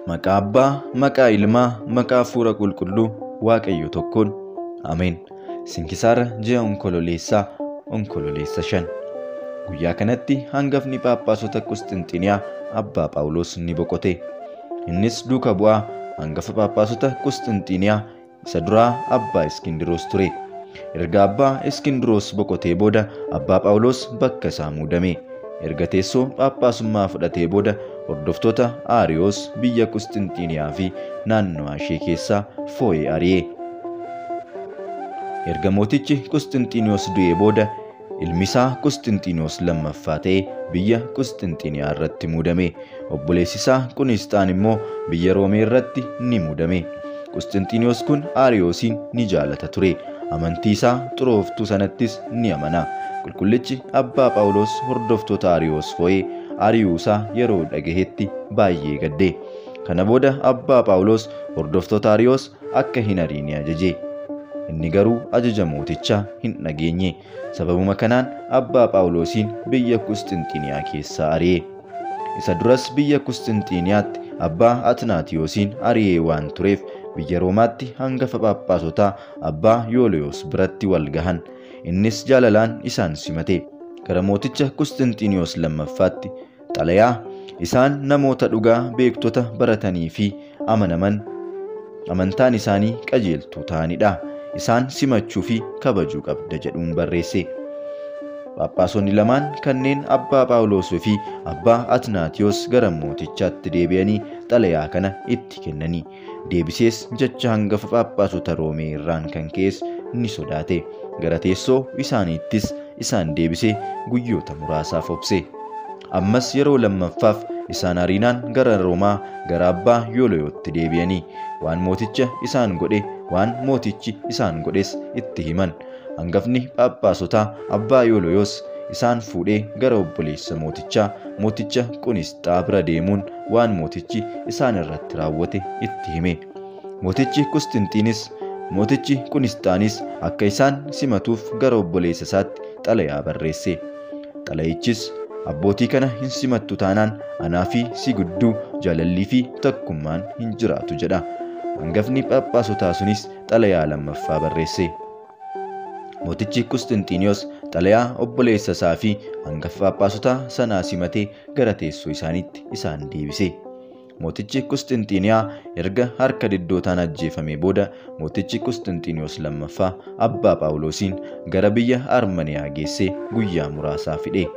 Maqaa Abbaa, maqaa Ilmaa, maqaa Hafuura Qulqulluu, Waaqayyo tokkoon. Ameen. Sinkisaara ji'a Onkololeessaa 5. Guyyaa kanatti hangafni Phaaphaasota Qusxinxiniyaa Abbaa Phaawulos ni boqote. Innis duuka bu'aa hangafa Phaaphaasota Qusxinxiniyaa isa duraa Abbaa Iskindiroos ture. Erga Abbaa Iskindiroos boqotee booda Abbaa Phaawulos bakka isaa muudame. Erga teessoo Phaaphaasummaa fudhatee booda hordoftoota Aariyoos biyya Qusxinxiniyaa fi naannoo ishee keessaa foo'ee ari'e. Erga mootichi Qusxinxiniyoos du'ee booda ilmi isaa Qusxinxiniyoos lammaffaa ta'ee biyya Qusxinxiniyaa irratti muudame. Obboleessi isaa Qunisxaan immoo biyya Roomee irratti ni muudame. Qusxinxiniyoos kun Aariyoosiin ni jaalata ture. Amantii isaa xurooftuu sanattis ni amana. Qulqullichi Abbaa Phaawulos hordoftoota Aariyoos foo'ee ari'uusaa yeroo dhagahetti baay'ee gadde. Kana booda Abbaa Phaawulos hordoftoota Aariyoos akka hin ariine ajaje. Inni garuu ajaja mootichaa hin dhageenye. Sababuma kanaan Abbaa Phaawulosiin biyya Qusxinxiniyaa keessaa ari'e. Isa duras biyya Qusxinxiniyaatti Abbaa Atnaatiyoosiin ari'ee waan tureef biyya Roomaatti hangafa Phaaphaasotaa Abbaa Yooliyoos biratti wal gahan. Innis jaalalaan isaan simate. Gara mooticha Qusxinxiniyoos lammaffaatti xalayaa isaan namoota dhugaa beektota baratanii fi amanaman amantaan isaanii qajeeltuu ta'anidha. Isaan simachuu fi kabajuu qabda jedhuun barreesse. Phaaphaasonni lamaan kanneen Abbaa Phaawulosii fi Abbaa Atnaatiyoos gara mootichaatti deebi'anii xalayaa kana itti kennanii. Deebisees jecha hangafa Phaaphaasota Roomee irraan kan ka'es ni sodaate. Gara teessoo isaaniittis isaan deebisee guyyoota muraasaaf obse. Ammas yeroo lammaffaaf isaan ariinaan gara Roomaa gara Abbaa Yooliyootti deebi'anii waan mooticha isaan godhe waan mootichi isaan godhes itti himan. Hangafni Phaaphaasotaa Abbaa Yooliyoos isaan fuudhee gara obboleessa mooticha Qunisxaa bira deemuun waan mootichi isaan irratti raawwate itti hime. Mootichi Qunisxaanis akka isaan simatuuf gara obboleessa isaatti xalayaa barreesse. Xalayichis abbootii kana hin simattu taanaan anaa fi si gidduu jaalallii fi tokkummaan hin jiraatu jedha. Hangafni Phaaphaasotaa sunis xalayaa lammaffaa barreesse. Mootichi Qusxinxiniyoos xalayaa obboleessa isaa fi hangafa Phaaphaasota sanaa simatee gara teessoo isaaniitti isaan deebise. Mootichi Qusxinxiniyaa erga harka diddootaan ajjeefame booda mootichi Qusxinxiniyoos lammaffaa Abbaa Phaawulosiin gara biyya Armaniyaa geessee guyyaa muraasaa fide.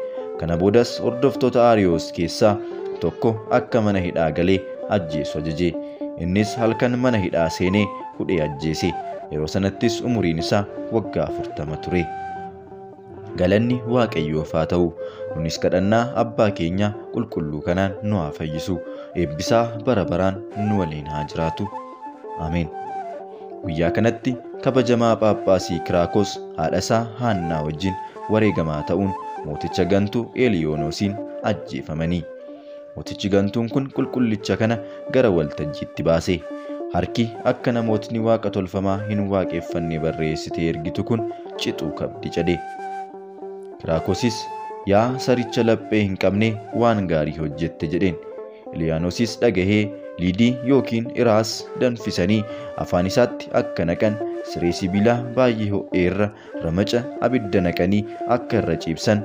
Kana boodas hordoftoota Aariyoos keessaa tokko akka mana hidhaa galee ajjeesu ajaje. Innis halkan mana hidhaa seenee hudhee ajjeese. Yeroo sanattis umuriin isaa waggaa 40 ture. Galanni Waaqayyoof haa ta'u. Nunis kadhannaa Abbaa keenya qulqulluu kanaan nu haa fayyisu. Eebbisaa bara baraan nu waliin haa jiraatu. Ameen. Guyyaa kanatti kabajamaa Phaaphaasii Kiraakos haadha isaa Haannaa wajjin wareegamaa ta'uun mooticha gantuu Eliyoonosiin ajjeefamanii. Mootichi gantuun kun qulqullicha kana gara waltajjiitti baase. Harki akka namootni waaqa tolfamaa hin waaqeffanne barreessitee ergitu kun cixuu qabdi jedhe. Kiraakosis yaa saricha laphee hin qabne waan gaarii hojjette jedheen. Eliyaanosis dhagahee liidii yookiin iraas danfisanii afaan isaatti akka naqan siree sibiilaa baay'ee ho'ee irra ramaca abidda naqanii akka irra ciibsan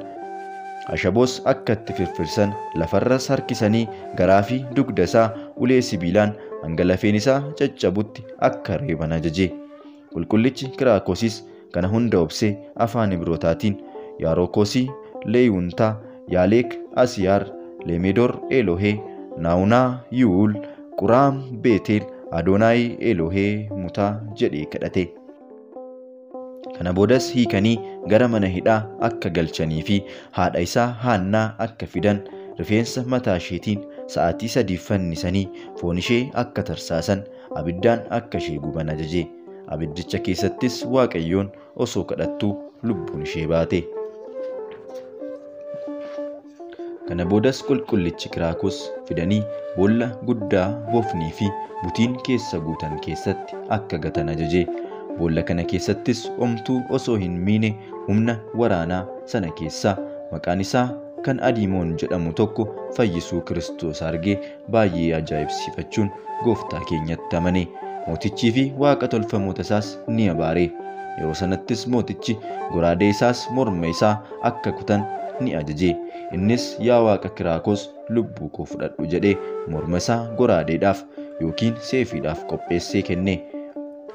ashaboos akka itti firfirsan lafarras harkisanii garaa fi dugda isaa ulee sibiilaan hanga lafeen isaa caccabutti akka reeban ajaje. Qulqullichi Kiraakosis kana hunda obsee afaan Ibrootaatiin Yaarokosii Leeyuntaa Yaaleek Asiyaar Leemedor Elohee Naawunaa Yuul Quraam Beetel Adoonaay Elohee Mutaa jedhee kadhate. Kana boodas hiikanii gara mana hidhaa akka galchanii fi haadha isaa Haannaa akka fidan rifeensa mataa isheetiin sa'aatii 3 fannisanii foon ishee akka tarsaasan abiddaan akka ishee guban ajaje. Abiddicha keessattis Waaqayyoon osoo kadhattuu lubbuun ishee baate. Kana boodas qulqullichi Kiraakos fidanii boolla guddaa bofnii fi butiin keessa guutan keessatti akka gatan ajaje. Boolla kana keessattis omtuu osoo hin miine humna waraanaa sana keessaa maqaan isaa kan Adiimoon jedhamu tokko fayyisuu Kiristoos argee baay'ee ajaa'ibsiifachuun Gooftaa keenyatti amane. Mootichii fi waaqa tolfamoota isaas ni abaare. Yeroo sanattis mootichi goraadee isaas morma isaa akka kutan ni ajaje. Innis yaa Waaqa Kiraakos lubbuu koo fudhadhu jedhee morma isaa goraadeedhaaf yookiin seefiidhaaf qopheessee kenne.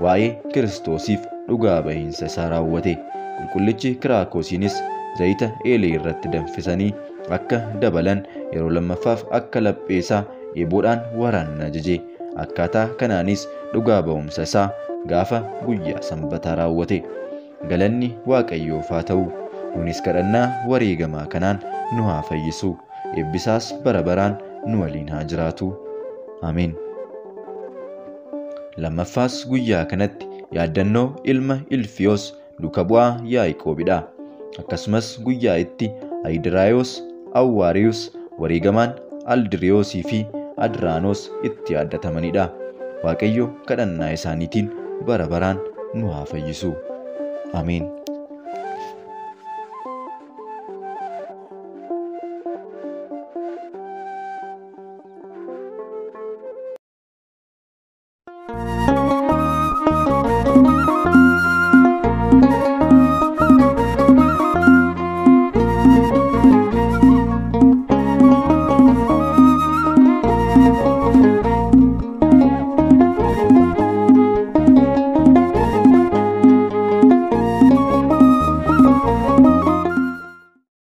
Waa'ee Kiristoosiif dhugaa bahiinsa isaa raawwate. Qulqullichi Kiraakosiinis zayita eelee irratti danfisanii akka dabalan yeroo lammaffaaf akka laphee isaa eeboodhaan waraanan ajaje. Akkaataa kanaanis dhugaa ba'umsa isaa gaafa guyyaa Sanbataa raawwate. Galanni Waaqayyoof haa ta'u. Nunis kadhannaa wareegamaa kanaan nu haa fayyisu. Eebbisaas bara baraan nu waliin haa jiraatu. Ameen. Lammaffaas guyyaa kanatti yaaddannoo ilma Ilfiyoos duuka bu'aa Yaaqoobidha. Akkasumas guyyaa itti Ayidiraayos, Awwaariyus, wareegamaan Aldiriyoosii fi Adraanoos itti yaadatamanidha. Waaqayyo kadhannaa isaaniitiin bara baraan nu haa fayyisu. Ameen.